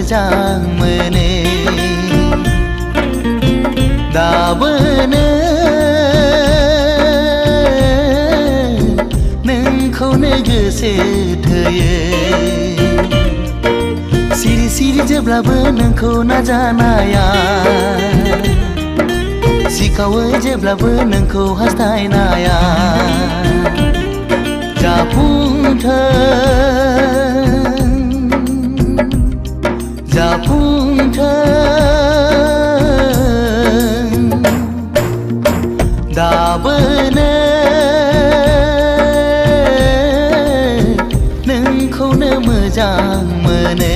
मोजां मोनो दाबोनो नोंखौनो गोसो थोयो सिरि सिरि जेब्लाबो नोंखौ नाजानाया सिखावो जेब्लाबो नोंखौ हास्थायनाया जाफुंथों दाबोनो नोंखौनो मोजां मोनो